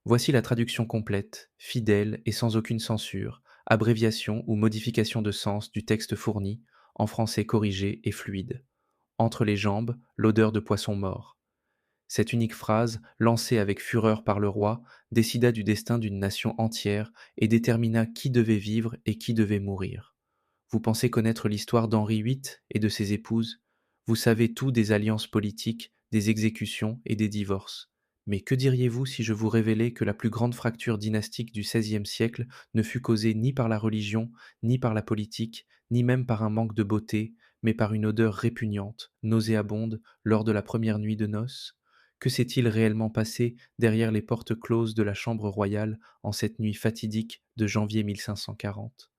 Voici la traduction complète, fidèle et sans aucune censure, abréviation ou modification de sens du texte fourni, en français corrigé et fluide. Entre les jambes, l'odeur de poisson mort. Cette unique phrase, lancée avec fureur par le roi, décida du destin d'une nation entière et détermina qui devait vivre et qui devait mourir. Vous pensez connaître l'histoire d'Henri VIII et de ses épouses? Vous savez tout des alliances politiques, des exécutions et des divorces. Mais que diriez-vous si je vous révélais que la plus grande fracture dynastique du XVIe siècle ne fut causée ni par la religion, ni par la politique, ni même par un manque de beauté, mais par une odeur répugnante, nauséabonde, lors de la première nuit de noces? Que s'est-il réellement passé derrière les portes closes de la chambre royale en cette nuit fatidique de janvier 1540?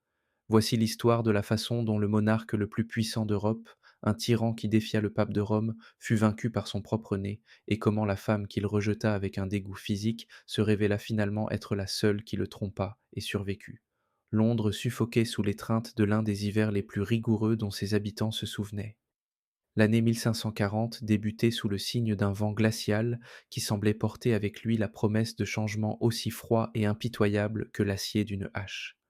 Voici l'histoire de la façon dont le monarque le plus puissant d'Europe, un tyran qui défia le pape de Rome, fut vaincu par son propre nez, et comment la femme qu'il rejeta avec un dégoût physique se révéla finalement être la seule qui le trompa et survécut. Londres suffoquait sous l'étreinte de l'un des hivers les plus rigoureux dont ses habitants se souvenaient. L'année 1540 débutait sous le signe d'un vent glacial qui semblait porter avec lui la promesse de changements aussi froids et impitoyables que l'acier d'une hache.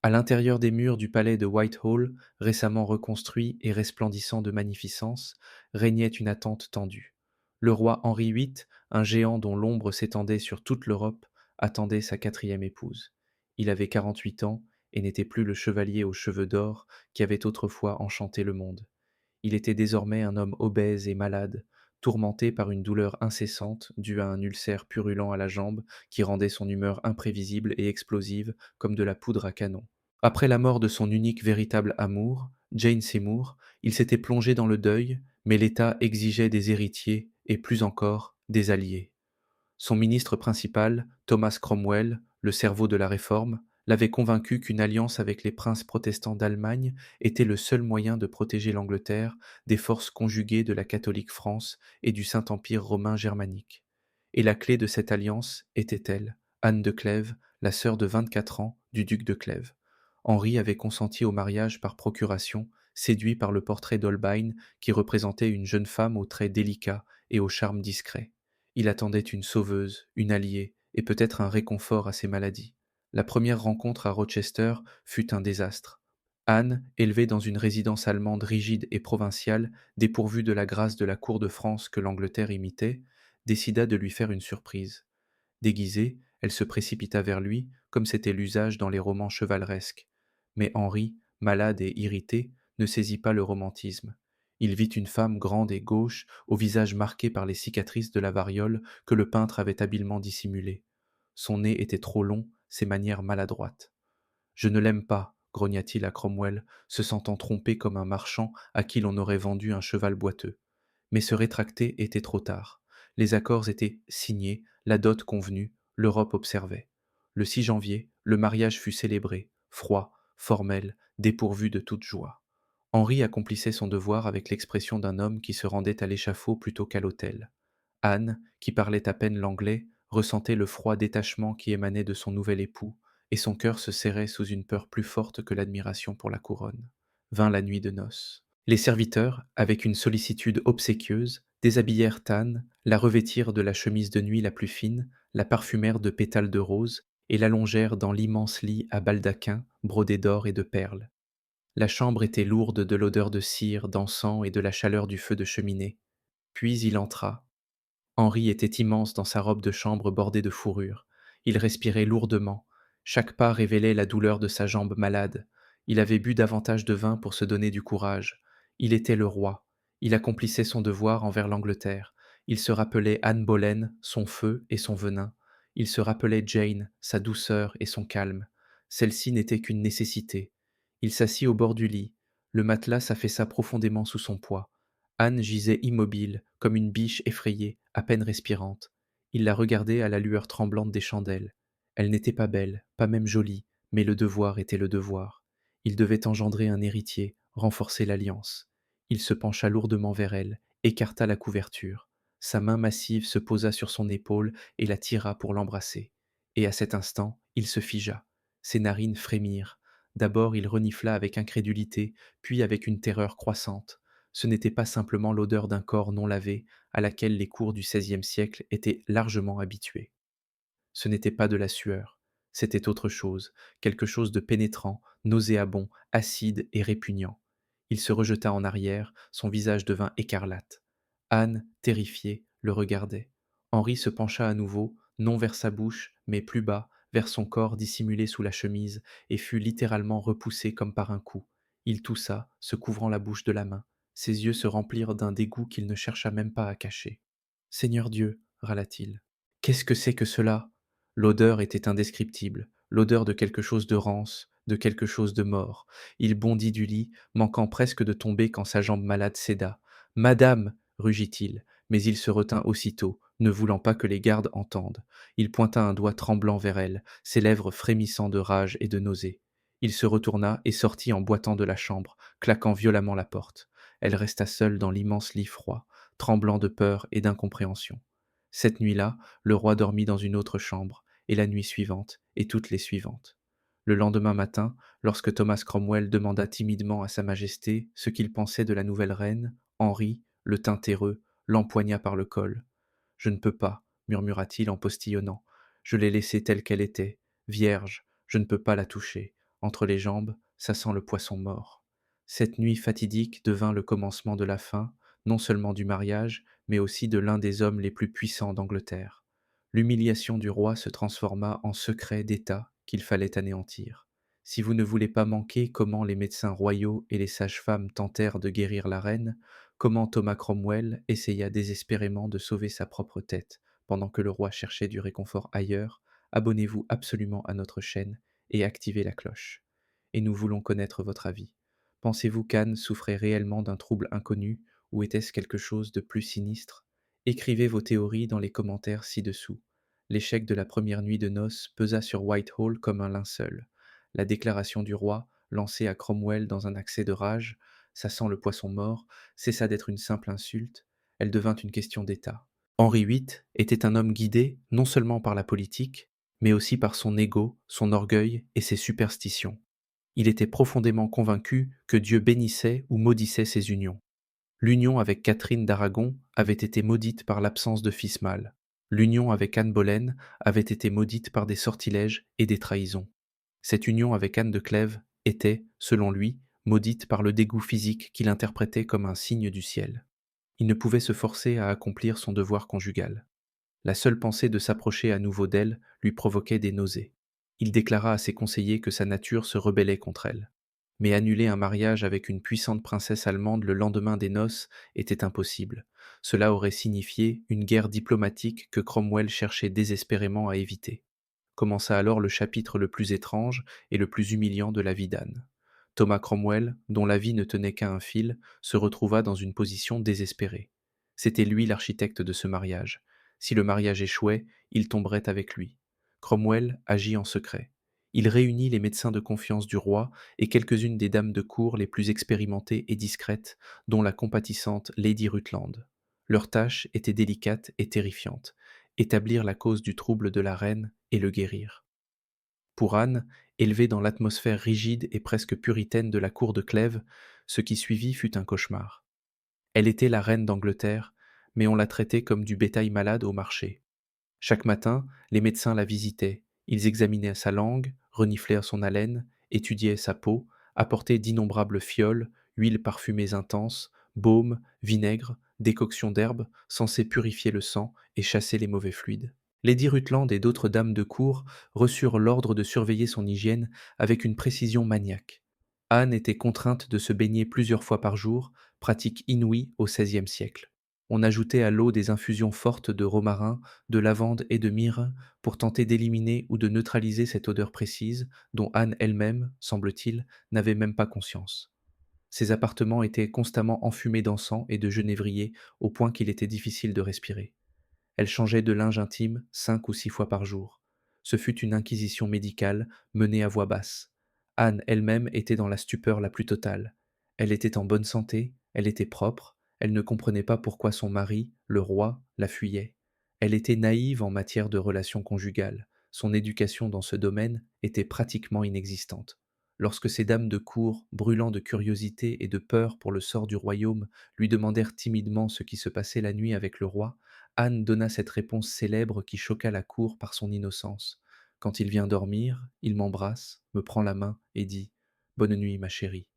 À l'intérieur des murs du palais de Whitehall, récemment reconstruit et resplendissant de magnificence, régnait une attente tendue. Le roi Henri VIII, un géant dont l'ombre s'étendait sur toute l'Europe, attendait sa quatrième épouse. Il avait 48 ans et n'était plus le chevalier aux cheveux d'or qui avait autrefois enchanté le monde. Il était désormais un homme obèse et malade, tourmenté par une douleur incessante due à un ulcère purulent à la jambe qui rendait son humeur imprévisible et explosive comme de la poudre à canon. Après la mort de son unique véritable amour, Jane Seymour, il s'était plongé dans le deuil, mais l'État exigeait des héritiers et plus encore des alliés. Son ministre principal, Thomas Cromwell, le cerveau de la Réforme, l'avait convaincu qu'une alliance avec les princes protestants d'Allemagne était le seul moyen de protéger l'Angleterre des forces conjuguées de la catholique France et du Saint-Empire romain germanique. Et la clé de cette alliance était-elle, Anne de Clèves, la sœur de 24 ans du duc de Clèves. Henri avait consenti au mariage par procuration, séduit par le portrait d'Holbein qui représentait une jeune femme aux traits délicats et au charme discret. Il attendait une sauveuse, une alliée, et peut-être un réconfort à ses maladies. La première rencontre à Rochester fut un désastre. Anne, élevée dans une résidence allemande rigide et provinciale, dépourvue de la grâce de la cour de France que l'Angleterre imitait, décida de lui faire une surprise. Déguisée, elle se précipita vers lui, comme c'était l'usage dans les romans chevaleresques. Mais Henri, malade et irrité, ne saisit pas le romantisme. Il vit une femme grande et gauche, au visage marqué par les cicatrices de la variole que le peintre avait habilement dissimulées. Son nez était trop long, ses manières maladroites. Je ne l'aime pas, grogna-t-il à Cromwell, se sentant trompé comme un marchand à qui l'on aurait vendu un cheval boiteux. Mais se rétracter était trop tard. Les accords étaient signés, la dot convenue, l'Europe observait. Le 6 janvier, le mariage fut célébré, froid, formel, dépourvu de toute joie. Henri accomplissait son devoir avec l'expression d'un homme qui se rendait à l'échafaud plutôt qu'à l'autel. Anne, qui parlait à peine l'anglais, ressentait le froid détachement qui émanait de son nouvel époux, et son cœur se serrait sous une peur plus forte que l'admiration pour la couronne. Vint la nuit de noces. Les serviteurs, avec une sollicitude obséquieuse, déshabillèrent Anne, la revêtirent de la chemise de nuit la plus fine, la parfumèrent de pétales de rose, et l'allongèrent dans l'immense lit à baldaquin brodé d'or et de perles. La chambre était lourde de l'odeur de cire, d'encens et de la chaleur du feu de cheminée. Puis il entra. Henri était immense dans sa robe de chambre bordée de fourrure. Il respirait lourdement. Chaque pas révélait la douleur de sa jambe malade. Il avait bu davantage de vin pour se donner du courage. Il était le roi. Il accomplissait son devoir envers l'Angleterre. Il se rappelait Anne Boleyn, son feu et son venin. Il se rappelait Jane, sa douceur et son calme. Celle-ci n'était qu'une nécessité. Il s'assit au bord du lit. Le matelas s'affaissa profondément sous son poids. Anne gisait immobile, comme une biche effrayée, à peine respirante. Il la regardait à la lueur tremblante des chandelles. Elle n'était pas belle, pas même jolie, mais le devoir était le devoir. Il devait engendrer un héritier, renforcer l'alliance. Il se pencha lourdement vers elle, écarta la couverture. Sa main massive se posa sur son épaule et la tira pour l'embrasser. Et à cet instant, il se figea. Ses narines frémirent. D'abord il renifla avec incrédulité, puis avec une terreur croissante. Ce n'était pas simplement l'odeur d'un corps non lavé, à laquelle les cours du XVIe siècle étaient largement habitués. Ce n'était pas de la sueur, c'était autre chose, quelque chose de pénétrant, nauséabond, acide et répugnant. Il se rejeta en arrière, son visage devint écarlate. Anne, terrifiée, le regardait. Henri se pencha à nouveau, non vers sa bouche, mais plus bas, vers son corps dissimulé sous la chemise, et fut littéralement repoussé comme par un coup. Il toussa, se couvrant la bouche de la main. Ses yeux se remplirent d'un dégoût qu'il ne chercha même pas à cacher. Seigneur Dieu, râla-t-il. Qu'est-ce que c'est que cela? L'odeur était indescriptible, l'odeur de quelque chose de rance, de quelque chose de mort. Il bondit du lit, manquant presque de tomber quand sa jambe malade céda. Madame, rugit-il, mais il se retint aussitôt, ne voulant pas que les gardes entendent. Il pointa un doigt tremblant vers elle, ses lèvres frémissant de rage et de nausée. Il se retourna et sortit en boitant de la chambre, claquant violemment la porte. Elle resta seule dans l'immense lit froid, tremblant de peur et d'incompréhension. Cette nuit-là, le roi dormit dans une autre chambre, et la nuit suivante, et toutes les suivantes. Le lendemain matin, lorsque Thomas Cromwell demanda timidement à Sa Majesté ce qu'il pensait de la nouvelle reine, Henri, le teint terreux, l'empoigna par le col. Je ne peux pas, murmura-t-il en postillonnant. Je l'ai laissée telle qu'elle était, vierge, je ne peux pas la toucher. Entre les jambes, ça sent le poisson mort. Cette nuit fatidique devint le commencement de la fin, non seulement du mariage, mais aussi de l'un des hommes les plus puissants d'Angleterre. L'humiliation du roi se transforma en secret d'État qu'il fallait anéantir. Si vous ne voulez pas manquer comment les médecins royaux et les sages-femmes tentèrent de guérir la reine, comment Thomas Cromwell essaya désespérément de sauver sa propre tête pendant que le roi cherchait du réconfort ailleurs, abonnez-vous absolument à notre chaîne et activez la cloche. Et nous voulons connaître votre avis. Pensez-vous qu'Anne souffrait réellement d'un trouble inconnu ou était-ce quelque chose de plus sinistre? Écrivez vos théories dans les commentaires ci-dessous. L'échec de la première nuit de noces pesa sur Whitehall comme un linceul. La déclaration du roi, lancée à Cromwell dans un accès de rage, ça sent le poisson mort, cessa d'être une simple insulte, elle devint une question d'État. Henri VIII était un homme guidé non seulement par la politique, mais aussi par son ego, son orgueil et ses superstitions. Il était profondément convaincu que Dieu bénissait ou maudissait ses unions. L'union avec Catherine d'Aragon avait été maudite par l'absence de fils mâle. L'union avec Anne Boleyn avait été maudite par des sortilèges et des trahisons. Cette union avec Anne de Clèves était, selon lui, maudite par le dégoût physique qu'il interprétait comme un signe du ciel. Il ne pouvait se forcer à accomplir son devoir conjugal. La seule pensée de s'approcher à nouveau d'elle lui provoquait des nausées. Il déclara à ses conseillers que sa nature se rebellait contre elle. Mais annuler un mariage avec une puissante princesse allemande le lendemain des noces était impossible. Cela aurait signifié une guerre diplomatique que Cromwell cherchait désespérément à éviter. Commença alors le chapitre le plus étrange et le plus humiliant de la vie d'Anne. Thomas Cromwell, dont la vie ne tenait qu'à un fil, se retrouva dans une position désespérée. C'était lui l'architecte de ce mariage. Si le mariage échouait, il tomberait avec lui. Cromwell agit en secret. Il réunit les médecins de confiance du roi et quelques-unes des dames de cour les plus expérimentées et discrètes, dont la compatissante Lady Rutland. Leur tâche était délicate et terrifiante, établir la cause du trouble de la reine et le guérir. Pour Anne, élevée dans l'atmosphère rigide et presque puritaine de la cour de Clèves, ce qui suivit fut un cauchemar. Elle était la reine d'Angleterre, mais on la traitait comme du bétail malade au marché. Chaque matin, les médecins la visitaient. Ils examinaient sa langue, reniflaient son haleine, étudiaient sa peau, apportaient d'innombrables fioles, huiles parfumées intenses, baumes, vinaigres, décoctions d'herbes censées purifier le sang et chasser les mauvais fluides. Lady Rutland et d'autres dames de cour reçurent l'ordre de surveiller son hygiène avec une précision maniaque. Anne était contrainte de se baigner plusieurs fois par jour, pratique inouïe au XVIe siècle. On ajoutait à l'eau des infusions fortes de romarin, de lavande et de myrrhe pour tenter d'éliminer ou de neutraliser cette odeur précise dont Anne elle-même, semble-t-il, n'avait même pas conscience. Ses appartements étaient constamment enfumés d'encens et de genévrier au point qu'il était difficile de respirer. Elle changeait de linge intime 5 ou 6 fois par jour. Ce fut une inquisition médicale menée à voix basse. Anne elle-même était dans la stupeur la plus totale. Elle était en bonne santé, elle était propre, elle ne comprenait pas pourquoi son mari, le roi, la fuyait. Elle était naïve en matière de relations conjugales. Son éducation dans ce domaine était pratiquement inexistante. Lorsque ces dames de cour, brûlant de curiosité et de peur pour le sort du royaume, lui demandèrent timidement ce qui se passait la nuit avec le roi, Anne donna cette réponse célèbre qui choqua la cour par son innocence. Quand il vient dormir, il m'embrasse, me prend la main et dit bonne nuit, ma chérie.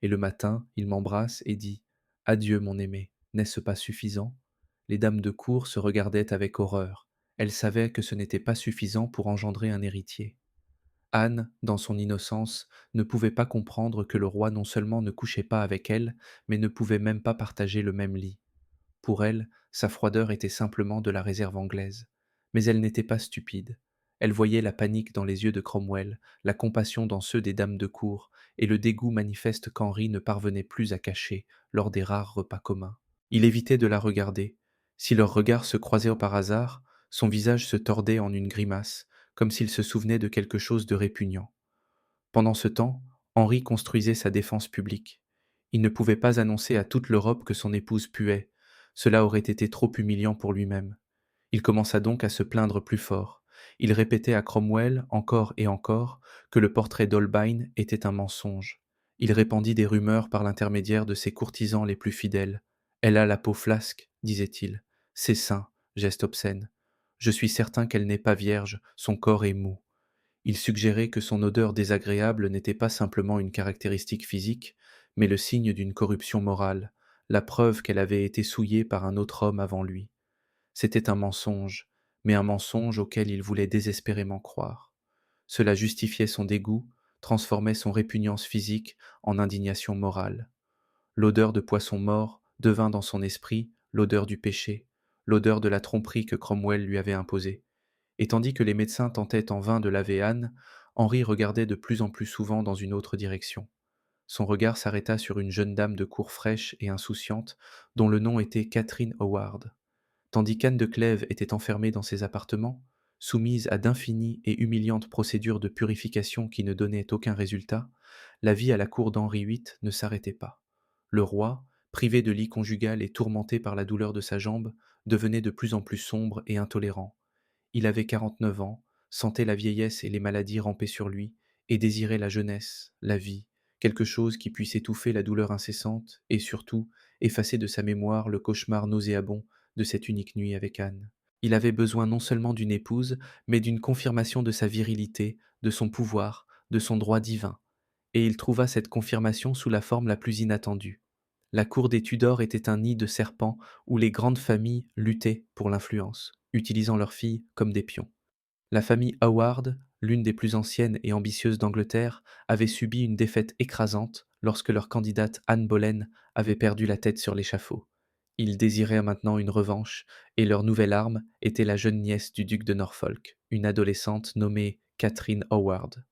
Et le matin, il m'embrasse et dit adieu, mon aimé. N'est-ce pas suffisant? Les dames de cour se regardaient avec horreur. Elles savaient que ce n'était pas suffisant pour engendrer un héritier. Anne, dans son innocence, ne pouvait pas comprendre que le roi non seulement ne couchait pas avec elle, mais ne pouvait même pas partager le même lit. Pour elle, sa froideur était simplement de la réserve anglaise. Mais elle n'était pas stupide. Elle voyait la panique dans les yeux de Cromwell, la compassion dans ceux des dames de cour, et le dégoût manifeste qu'Henri ne parvenait plus à cacher lors des rares repas communs. Il évitait de la regarder. Si leurs regards se croisaient par hasard, son visage se tordait en une grimace, comme s'il se souvenait de quelque chose de répugnant. Pendant ce temps, Henri construisait sa défense publique. Il ne pouvait pas annoncer à toute l'Europe que son épouse puait. Cela aurait été trop humiliant pour lui-même. Il commença donc à se plaindre plus fort. Il répétait à Cromwell encore et encore que le portrait d'Holbein était un mensonge. Il répandit des rumeurs par l'intermédiaire de ses courtisans les plus fidèles. Elle a la peau flasque, disait-il. Ses seins, geste obscène. Je suis certain qu'elle n'est pas vierge, son corps est mou. Il suggérait que son odeur désagréable n'était pas simplement une caractéristique physique, mais le signe d'une corruption morale, la preuve qu'elle avait été souillée par un autre homme avant lui. C'était un mensonge, mais un mensonge auquel il voulait désespérément croire. Cela justifiait son dégoût, transformait son répugnance physique en indignation morale. L'odeur de poisson mort devint dans son esprit l'odeur du péché, l'odeur de la tromperie que Cromwell lui avait imposée. Et tandis que les médecins tentaient en vain de laver Anne, Henri regardait de plus en plus souvent dans une autre direction. Son regard s'arrêta sur une jeune dame de cour fraîche et insouciante, dont le nom était Catherine Howard. Tandis qu'Anne de Clèves était enfermée dans ses appartements, soumise à d'infinies et humiliantes procédures de purification qui ne donnaient aucun résultat, la vie à la cour d'Henri VIII ne s'arrêtait pas. Le roi, privé de lit conjugal et tourmenté par la douleur de sa jambe, devenait de plus en plus sombre et intolérant. Il avait 49 ans, sentait la vieillesse et les maladies ramper sur lui, et désirait la jeunesse, la vie, quelque chose qui puisse étouffer la douleur incessante, et surtout effacer de sa mémoire le cauchemar nauséabond de cette unique nuit avec Anne. Il avait besoin non seulement d'une épouse, mais d'une confirmation de sa virilité, de son pouvoir, de son droit divin, et il trouva cette confirmation sous la forme la plus inattendue. La cour des Tudors était un nid de serpents où les grandes familles luttaient pour l'influence, utilisant leurs filles comme des pions. La famille Howard, l'une des plus anciennes et ambitieuses d'Angleterre, avait subi une défaite écrasante lorsque leur candidate Anne Boleyn avait perdu la tête sur l'échafaud. Ils désiraient maintenant une revanche, et leur nouvelle arme était la jeune nièce du duc de Norfolk, une adolescente nommée Catherine Howard.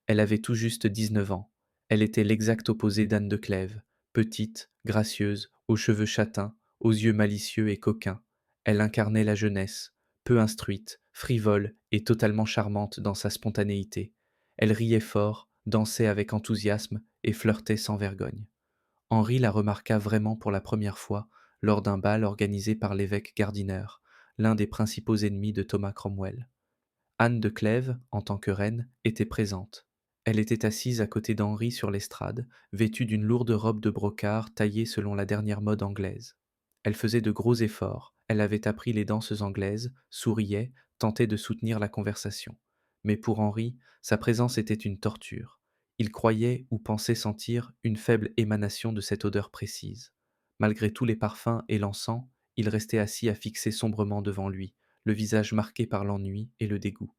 Elle avait tout juste 19 ans. Elle était l'exact opposé d'Anne de Clèves, petite, gracieuse, aux cheveux châtains, aux yeux malicieux et coquins. Elle incarnait la jeunesse, peu instruite, frivole et totalement charmante dans sa spontanéité. Elle riait fort, dansait avec enthousiasme et flirtait sans vergogne. Henri la remarqua vraiment pour la première fois lors d'un bal organisé par l'évêque Gardiner, l'un des principaux ennemis de Thomas Cromwell. Anne de Clèves, en tant que reine, était présente. Elle était assise à côté d'Henri sur l'estrade, vêtue d'une lourde robe de brocart taillée selon la dernière mode anglaise. Elle faisait de gros efforts, elle avait appris les danses anglaises, souriait, tentait de soutenir la conversation. Mais pour Henri, sa présence était une torture. Il croyait ou pensait sentir une faible émanation de cette odeur précise. Malgré tous les parfums et l'encens, il restait assis à fixer sombrement devant lui, le visage marqué par l'ennui et le dégoût.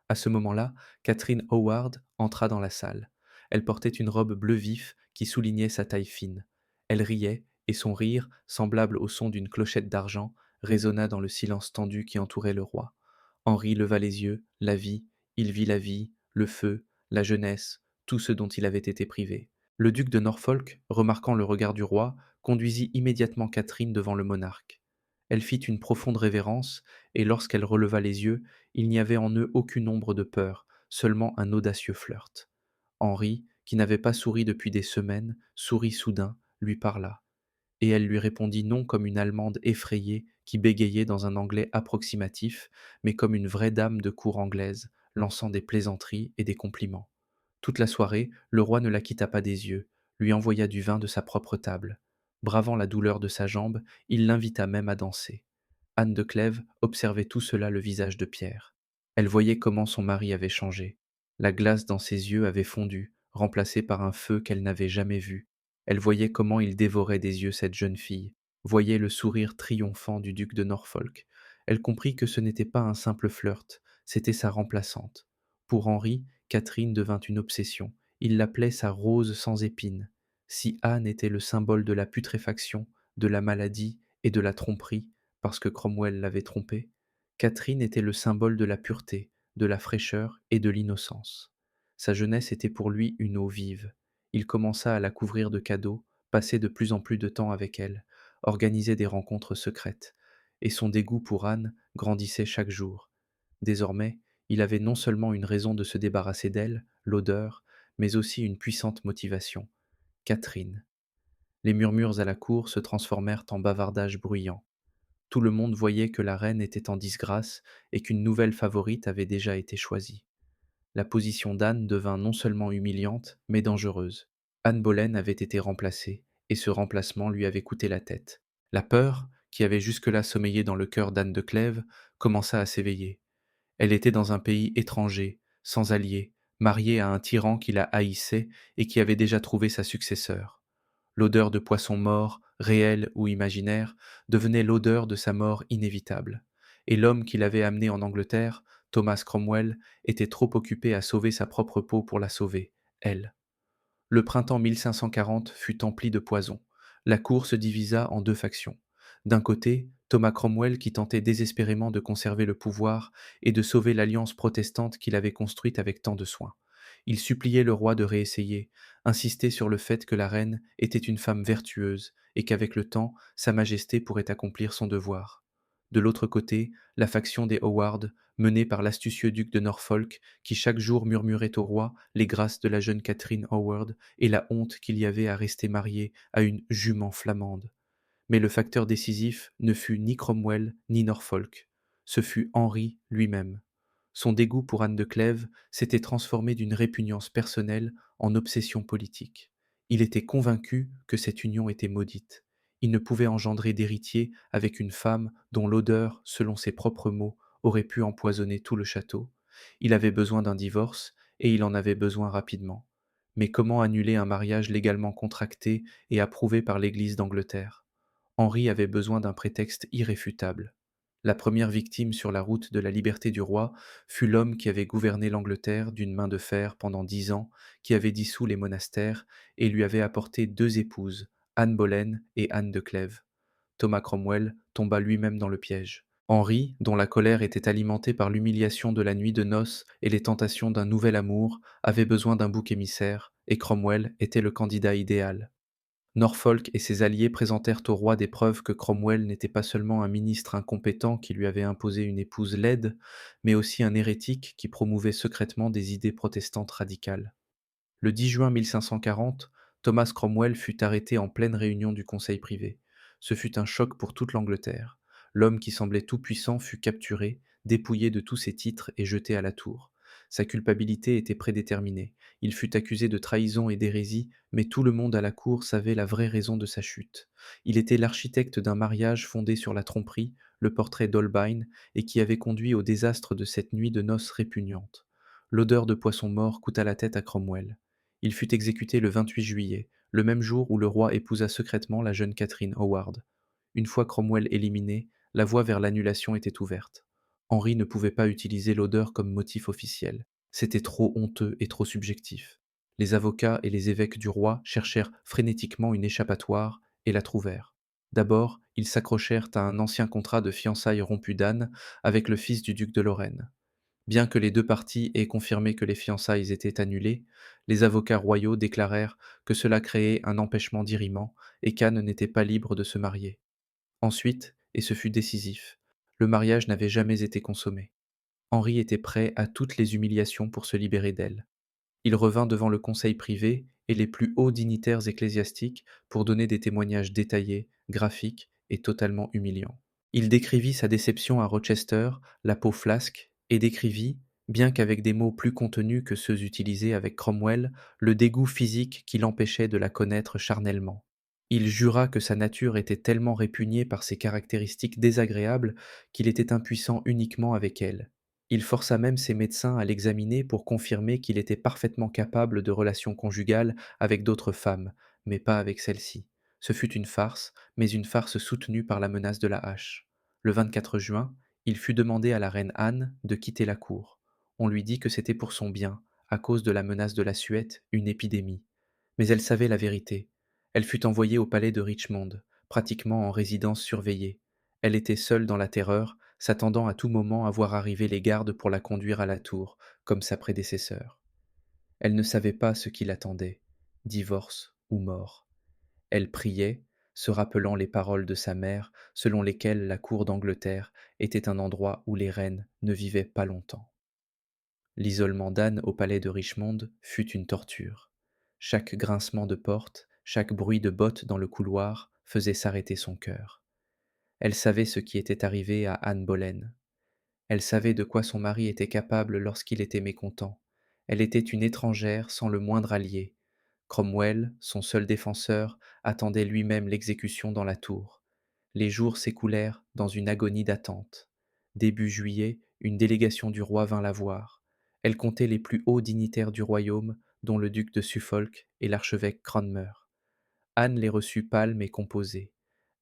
À ce moment-là, Catherine Howard entra dans la salle. Elle portait une robe bleu vif qui soulignait sa taille fine. Elle riait, et son rire, semblable au son d'une clochette d'argent, résonna dans le silence tendu qui entourait le roi. Henri leva les yeux, il vit la vie, le feu, la jeunesse, tout ce dont il avait été privé. Le duc de Norfolk, remarquant le regard du roi, conduisit immédiatement Catherine devant le monarque. Elle fit une profonde révérence, et lorsqu'elle releva les yeux, il n'y avait en eux aucune ombre de peur, seulement un audacieux flirt. Henri, qui n'avait pas souri depuis des semaines, sourit soudain, lui parla, et elle lui répondit non comme une Allemande effrayée qui bégayait dans un anglais approximatif, mais comme une vraie dame de cour anglaise, lançant des plaisanteries et des compliments. Toute la soirée, le roi ne la quitta pas des yeux, lui envoya du vin de sa propre table. Bravant la douleur de sa jambe, il l'invita même à danser. Anne de Clèves observait tout cela le visage de Pierre. Elle voyait comment son mari avait changé. La glace dans ses yeux avait fondu, remplacée par un feu qu'elle n'avait jamais vu. Elle voyait comment il dévorait des yeux cette jeune fille, voyait le sourire triomphant du duc de Norfolk. Elle comprit que ce n'était pas un simple flirt, c'était sa remplaçante. Pour Henri, Catherine devint une obsession. Il l'appelait sa rose sans épines. Si Anne était le symbole de la putréfaction, de la maladie et de la tromperie, parce que Cromwell l'avait trompée, Catherine était le symbole de la pureté, de la fraîcheur et de l'innocence. Sa jeunesse était pour lui une eau vive. Il commença à la couvrir de cadeaux, passer de plus en plus de temps avec elle, organiser des rencontres secrètes, et son dégoût pour Anne grandissait chaque jour. Désormais, il avait non seulement une raison de se débarrasser d'elle, l'odeur, mais aussi une puissante motivation. Catherine. Les murmures à la cour se transformèrent en bavardages bruyants. Tout le monde voyait que la reine était en disgrâce et qu'une nouvelle favorite avait déjà été choisie. La position d'Anne devint non seulement humiliante, mais dangereuse. Anne Boleyn avait été remplacée, et ce remplacement lui avait coûté la tête. La peur, qui avait jusque-là sommeillé dans le cœur d'Anne de Clèves, commença à s'éveiller. Elle était dans un pays étranger, sans alliés, mariée à un tyran qui la haïssait et qui avait déjà trouvé sa successeur. L'odeur de poisson mort, réel ou imaginaire, devenait l'odeur de sa mort inévitable. Et l'homme qui l'avait amenée en Angleterre, Thomas Cromwell, était trop occupé à sauver sa propre peau pour la sauver, elle. Le printemps 1540 fut empli de poison. La cour se divisa en deux factions. D'un côté, Thomas Cromwell qui tentait désespérément de conserver le pouvoir et de sauver l'alliance protestante qu'il avait construite avec tant de soin. Il suppliait le roi de réessayer, insistait sur le fait que la reine était une femme vertueuse et qu'avec le temps, Sa Majesté pourrait accomplir son devoir. De l'autre côté, la faction des Howard, menée par l'astucieux duc de Norfolk, qui chaque jour murmurait au roi les grâces de la jeune Catherine Howard et la honte qu'il y avait à rester marié à une jument flamande. Mais le facteur décisif ne fut ni Cromwell ni Norfolk, ce fut Henri lui-même. Son dégoût pour Anne de Clèves s'était transformé d'une répugnance personnelle en obsession politique. Il était convaincu que cette union était maudite. Il ne pouvait engendrer d'héritier avec une femme dont l'odeur, selon ses propres mots, aurait pu empoisonner tout le château. Il avait besoin d'un divorce, et il en avait besoin rapidement. Mais comment annuler un mariage légalement contracté et approuvé par l'Église d'Angleterre? Henri avait besoin d'un prétexte irréfutable. La première victime sur la route de la liberté du roi fut l'homme qui avait gouverné l'Angleterre d'une main de fer pendant 10 ans, qui avait dissous les monastères et lui avait apporté deux épouses, Anne Boleyn et Anne de Clèves. Thomas Cromwell tomba lui-même dans le piège. Henri, dont la colère était alimentée par l'humiliation de la nuit de noces et les tentations d'un nouvel amour, avait besoin d'un bouc émissaire, et Cromwell était le candidat idéal. Norfolk et ses alliés présentèrent au roi des preuves que Cromwell n'était pas seulement un ministre incompétent qui lui avait imposé une épouse laide, mais aussi un hérétique qui promouvait secrètement des idées protestantes radicales. Le 10 juin 1540, Thomas Cromwell fut arrêté en pleine réunion du conseil privé. Ce fut un choc pour toute l'Angleterre. L'homme qui semblait tout-puissant fut capturé, dépouillé de tous ses titres et jeté à la tour. Sa culpabilité était prédéterminée. Il fut accusé de trahison et d'hérésie, mais tout le monde à la cour savait la vraie raison de sa chute. Il était l'architecte d'un mariage fondé sur la tromperie, le portrait d'Holbein, et qui avait conduit au désastre de cette nuit de noces répugnante. L'odeur de poisson mort coûta la tête à Cromwell. Il fut exécuté le 28 juillet, le même jour où le roi épousa secrètement la jeune Catherine Howard. Une fois Cromwell éliminé, la voie vers l'annulation était ouverte. Henri ne pouvait pas utiliser l'odeur comme motif officiel. C'était trop honteux et trop subjectif. Les avocats et les évêques du roi cherchèrent frénétiquement une échappatoire et la trouvèrent. D'abord, ils s'accrochèrent à un ancien contrat de fiançailles rompu d'Anne avec le fils du duc de Lorraine. Bien que les deux parties aient confirmé que les fiançailles étaient annulées, les avocats royaux déclarèrent que cela créait un empêchement d'irriment et qu'Anne n'était pas libre de se marier. Ensuite, et ce fut décisif, le mariage n'avait jamais été consommé. Henri était prêt à toutes les humiliations pour se libérer d'elle. Il revint devant le conseil privé et les plus hauts dignitaires ecclésiastiques pour donner des témoignages détaillés, graphiques et totalement humiliants. Il décrivit sa déception à Rochester, la peau flasque, et décrivit, bien qu'avec des mots plus contenus que ceux utilisés avec Cromwell, le dégoût physique qui l'empêchait de la connaître charnellement. Il jura que sa nature était tellement répugnée par ses caractéristiques désagréables qu'il était impuissant uniquement avec elle. Il força même ses médecins à l'examiner pour confirmer qu'il était parfaitement capable de relations conjugales avec d'autres femmes, mais pas avec celle-ci. Ce fut une farce, mais une farce soutenue par la menace de la hache. Le 24 juin, il fut demandé à la reine Anne de quitter la cour. On lui dit que c'était pour son bien, à cause de la menace de la Suette, une épidémie. Mais elle savait la vérité. Elle fut envoyée au palais de Richmond, pratiquement en résidence surveillée. Elle était seule dans la terreur, s'attendant à tout moment à voir arriver les gardes pour la conduire à la tour, comme sa prédécesseur. Elle ne savait pas ce qui l'attendait, divorce ou mort. Elle priait, se rappelant les paroles de sa mère, selon lesquelles la cour d'Angleterre était un endroit où les reines ne vivaient pas longtemps. L'isolement d'Anne au palais de Richmond fut une torture. Chaque grincement de porte, chaque bruit de bottes dans le couloir faisait s'arrêter son cœur. Elle savait ce qui était arrivé à Anne Boleyn. Elle savait de quoi son mari était capable lorsqu'il était mécontent. Elle était une étrangère sans le moindre allié. Cromwell, son seul défenseur, attendait lui-même l'exécution dans la tour. Les jours s'écoulèrent dans une agonie d'attente. Début juillet, une délégation du roi vint la voir. Elle comptait les plus hauts dignitaires du royaume, dont le duc de Suffolk et l'archevêque Cranmer. Anne les reçut pâle mais composée.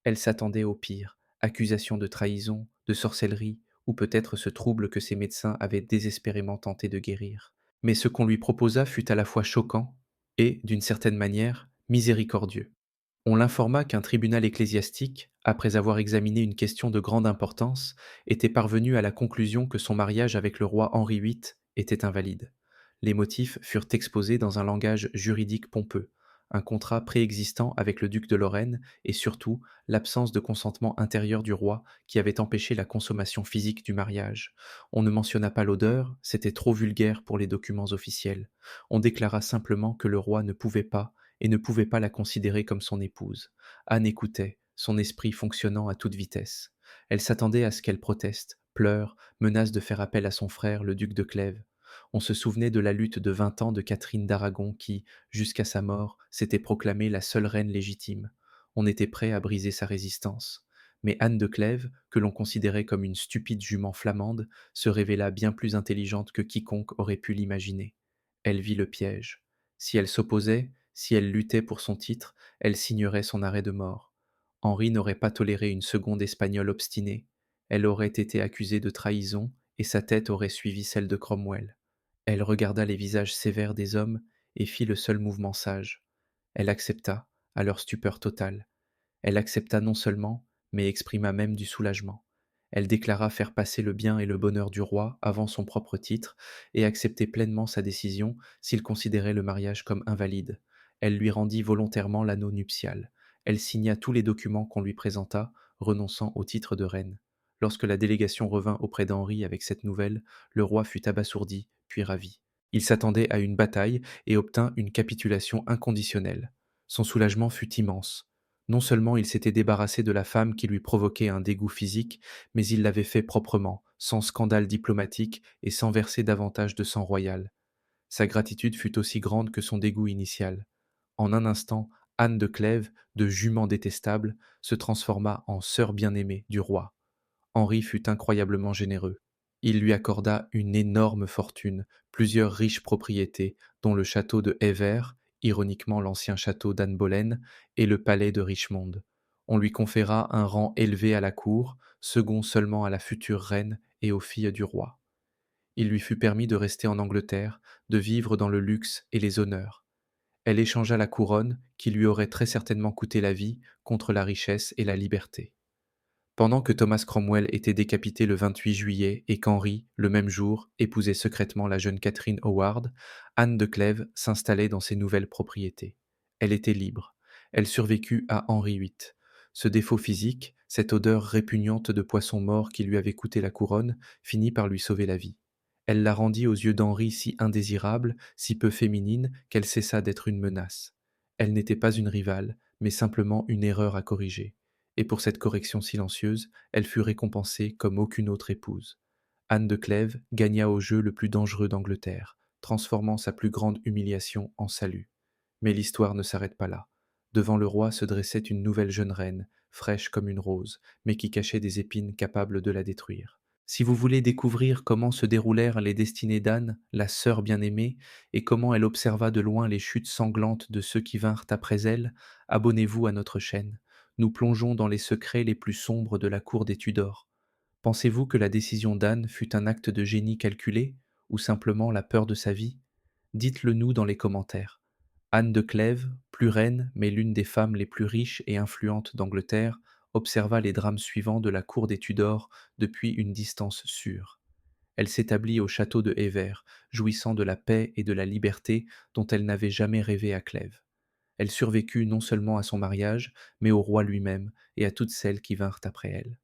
Elle s'attendait au pire, accusation de trahison, de sorcellerie, ou peut-être ce trouble que ses médecins avaient désespérément tenté de guérir. Mais ce qu'on lui proposa fut à la fois choquant et, d'une certaine manière, miséricordieux. On l'informa qu'un tribunal ecclésiastique, après avoir examiné une question de grande importance, était parvenu à la conclusion que son mariage avec le roi Henri VIII était invalide. Les motifs furent exposés dans un langage juridique pompeux, un contrat préexistant avec le duc de Lorraine et surtout l'absence de consentement intérieur du roi qui avait empêché la consommation physique du mariage. On ne mentionna pas l'odeur, c'était trop vulgaire pour les documents officiels. On déclara simplement que le roi ne pouvait pas et ne pouvait pas la considérer comme son épouse. Anne écoutait, son esprit fonctionnant à toute vitesse. Elle s'attendait à ce qu'elle proteste, pleure, menace de faire appel à son frère, le duc de Clèves. On se souvenait de la lutte de 20 ans de Catherine d'Aragon qui, jusqu'à sa mort, s'était proclamée la seule reine légitime. On était prêt à briser sa résistance. Mais Anne de Clèves, que l'on considérait comme une stupide jument flamande, se révéla bien plus intelligente que quiconque aurait pu l'imaginer. Elle vit le piège. Si elle s'opposait, si elle luttait pour son titre, elle signerait son arrêt de mort. Henri n'aurait pas toléré une seconde espagnole obstinée. Elle aurait été accusée de trahison et sa tête aurait suivi celle de Cromwell. Elle regarda les visages sévères des hommes et fit le seul mouvement sage. Elle accepta, à leur stupeur totale. Elle accepta non seulement, mais exprima même du soulagement. Elle déclara faire passer le bien et le bonheur du roi avant son propre titre, et accepter pleinement sa décision s'il considérait le mariage comme invalide. Elle lui rendit volontairement l'anneau nuptial. Elle signa tous les documents qu'on lui présenta, renonçant au titre de reine. Lorsque la délégation revint auprès d'Henri avec cette nouvelle, le roi fut abasourdi, puis ravi. Il s'attendait à une bataille et obtint une capitulation inconditionnelle. Son soulagement fut immense. Non seulement il s'était débarrassé de la femme qui lui provoquait un dégoût physique, mais il l'avait fait proprement, sans scandale diplomatique et sans verser davantage de sang royal. Sa gratitude fut aussi grande que son dégoût initial. En un instant, Anne de Clèves, de jument détestable, se transforma en sœur bien-aimée du roi. Henri fut incroyablement généreux. Il lui accorda une énorme fortune, plusieurs riches propriétés, dont le château de Hever, ironiquement l'ancien château d'Anne Boleyn, et le palais de Richmond. On lui conféra un rang élevé à la cour, second seulement à la future reine et aux filles du roi. Il lui fut permis de rester en Angleterre, de vivre dans le luxe et les honneurs. Elle échangea la couronne, qui lui aurait très certainement coûté la vie, contre la richesse et la liberté. Pendant que Thomas Cromwell était décapité le 28 juillet et qu'Henri, le même jour, épousait secrètement la jeune Catherine Howard, Anne de Clèves s'installait dans ses nouvelles propriétés. Elle était libre. Elle survécut à Henri VIII. Ce défaut physique, cette odeur répugnante de poisson mort qui lui avait coûté la couronne, finit par lui sauver la vie. Elle la rendit aux yeux d'Henri si indésirable, si peu féminine, qu'elle cessa d'être une menace. Elle n'était pas une rivale, mais simplement une erreur à corriger et pour cette correction silencieuse, elle fut récompensée comme aucune autre épouse. Anne de Clèves gagna au jeu le plus dangereux d'Angleterre, transformant sa plus grande humiliation en salut. Mais l'histoire ne s'arrête pas là. Devant le roi se dressait une nouvelle jeune reine, fraîche comme une rose, mais qui cachait des épines capables de la détruire. Si vous voulez découvrir comment se déroulèrent les destinées d'Anne, la sœur bien-aimée, et comment elle observa de loin les chutes sanglantes de ceux qui vinrent après elle, abonnez-vous à notre chaîne. Nous plongeons dans les secrets les plus sombres de la cour des Tudors. Pensez-vous que la décision d'Anne fut un acte de génie calculé, ou simplement la peur de sa vie? Dites-le nous dans les commentaires. Anne de Clèves, plus reine, mais l'une des femmes les plus riches et influentes d'Angleterre, observa les drames suivants de la cour des Tudors depuis une distance sûre. Elle s'établit au château de Hévert, jouissant de la paix et de la liberté dont elle n'avait jamais rêvé à Clèves. Elle survécut non seulement à son mariage, mais au roi lui-même et à toutes celles qui vinrent après elle.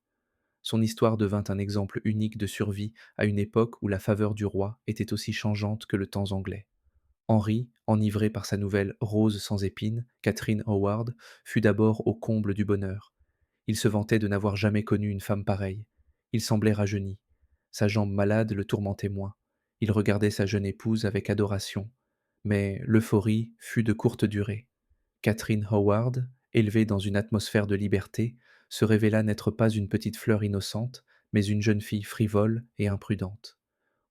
Son histoire devint un exemple unique de survie à une époque où la faveur du roi était aussi changeante que le temps anglais. Henry, enivré par sa nouvelle Rose sans épines, Catherine Howard, fut d'abord au comble du bonheur. Il se vantait de n'avoir jamais connu une femme pareille. Il semblait rajeuni. Sa jambe malade le tourmentait moins. Il regardait sa jeune épouse avec adoration. Mais l'euphorie fut de courte durée. Catherine Howard, élevée dans une atmosphère de liberté, se révéla n'être pas une petite fleur innocente, mais une jeune fille frivole et imprudente.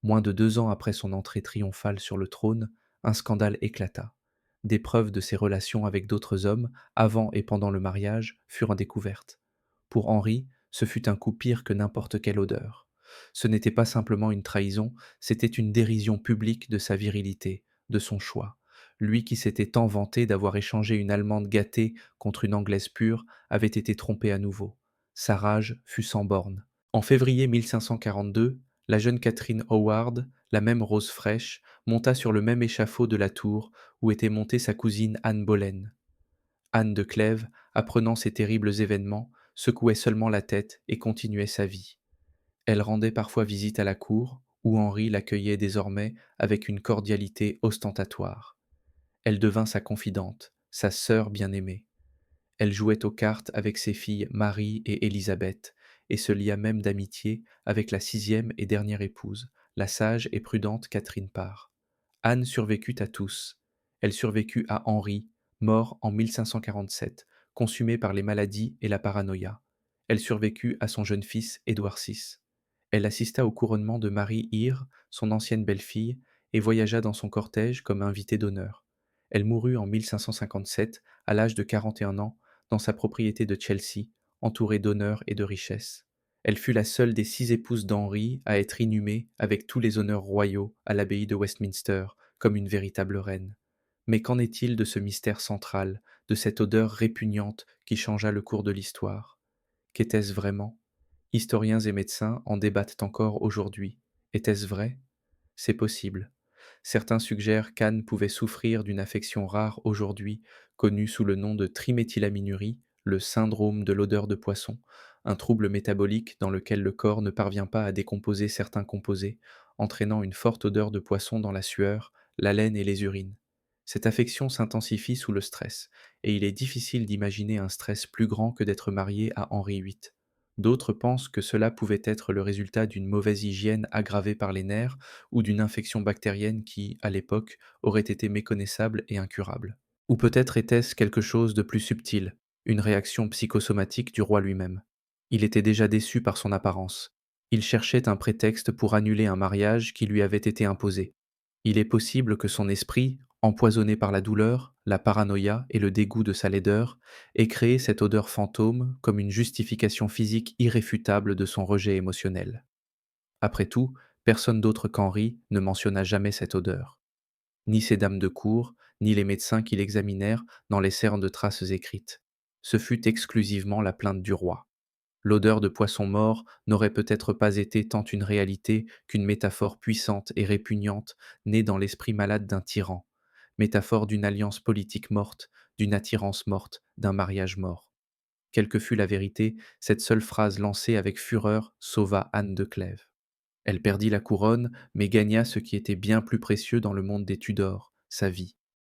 Moins de 2 ans après son entrée triomphale sur le trône, un scandale éclata. Des preuves de ses relations avec d'autres hommes, avant et pendant le mariage, furent découvertes. Pour Henri, ce fut un coup pire que n'importe quelle odeur. Ce n'était pas simplement une trahison, c'était une dérision publique de sa virilité, de son choix. Lui qui s'était tant vanté d'avoir échangé une Allemande gâtée contre une Anglaise pure, avait été trompé à nouveau. Sa rage fut sans bornes. En février 1542, la jeune Catherine Howard, la même rose fraîche, monta sur le même échafaud de la tour où était montée sa cousine Anne Boleyn. Anne de Clèves, apprenant ces terribles événements, secouait seulement la tête et continuait sa vie. Elle rendait parfois visite à la cour, où Henri l'accueillait désormais avec une cordialité ostentatoire. Elle devint sa confidente, sa sœur bien-aimée. Elle jouait aux cartes avec ses filles Marie et Élisabeth, et se lia même d'amitié avec la sixième et dernière épouse, la sage et prudente Catherine Parr. Anne survécut à tous. Elle survécut à Henri, mort en 1547, consumé par les maladies et la paranoïa. Elle survécut à son jeune fils Édouard VI. Elle assista au couronnement de Marie Eyre, son ancienne belle-fille, et voyagea dans son cortège comme invitée d'honneur. Elle mourut en 1557, à l'âge de 41 ans, dans sa propriété de Chelsea, entourée d'honneur et de richesses. Elle fut la seule des 6 épouses d'Henri à être inhumée avec tous les honneurs royaux à l'abbaye de Westminster, comme une véritable reine. Mais qu'en est-il de ce mystère central, de cette odeur répugnante qui changea le cours de l'histoire? Qu'était-ce vraiment? Historiens et médecins en débattent encore aujourd'hui. Était-ce vrai? C'est possible. Certains suggèrent qu'Anne pouvait souffrir d'une affection rare aujourd'hui, connue sous le nom de triméthylaminurie, le syndrome de l'odeur de poisson, un trouble métabolique dans lequel le corps ne parvient pas à décomposer certains composés, entraînant une forte odeur de poisson dans la sueur, la laine et les urines. Cette affection s'intensifie sous le stress, et il est difficile d'imaginer un stress plus grand que d'être marié à Henri VIII. D'autres pensent que cela pouvait être le résultat d'une mauvaise hygiène aggravée par les nerfs ou d'une infection bactérienne qui, à l'époque, aurait été méconnaissable et incurable. Ou peut-être était-ce quelque chose de plus subtil, une réaction psychosomatique du roi lui-même. Il était déjà déçu par son apparence. Il cherchait un prétexte pour annuler un mariage qui lui avait été imposé. Il est possible que son esprit, empoisonné par la douleur, la paranoïa et le dégoût de sa laideur, ait créé cette odeur fantôme comme une justification physique irréfutable de son rejet émotionnel. Après tout, personne d'autre qu'Henri ne mentionna jamais cette odeur. Ni ses dames de cour, ni les médecins qui l'examinèrent n'en laissèrent de traces écrites. Ce fut exclusivement la plainte du roi. L'odeur de poisson mort n'aurait peut-être pas été tant une réalité qu'une métaphore puissante et répugnante née dans l'esprit malade d'un tyran, métaphore d'une alliance politique morte, d'une attirance morte, d'un mariage mort. Quelle que fût la vérité, cette seule phrase lancée avec fureur sauva Anne de Clèves. Elle perdit la couronne, mais gagna ce qui était bien plus précieux dans le monde des Tudors, sa vie.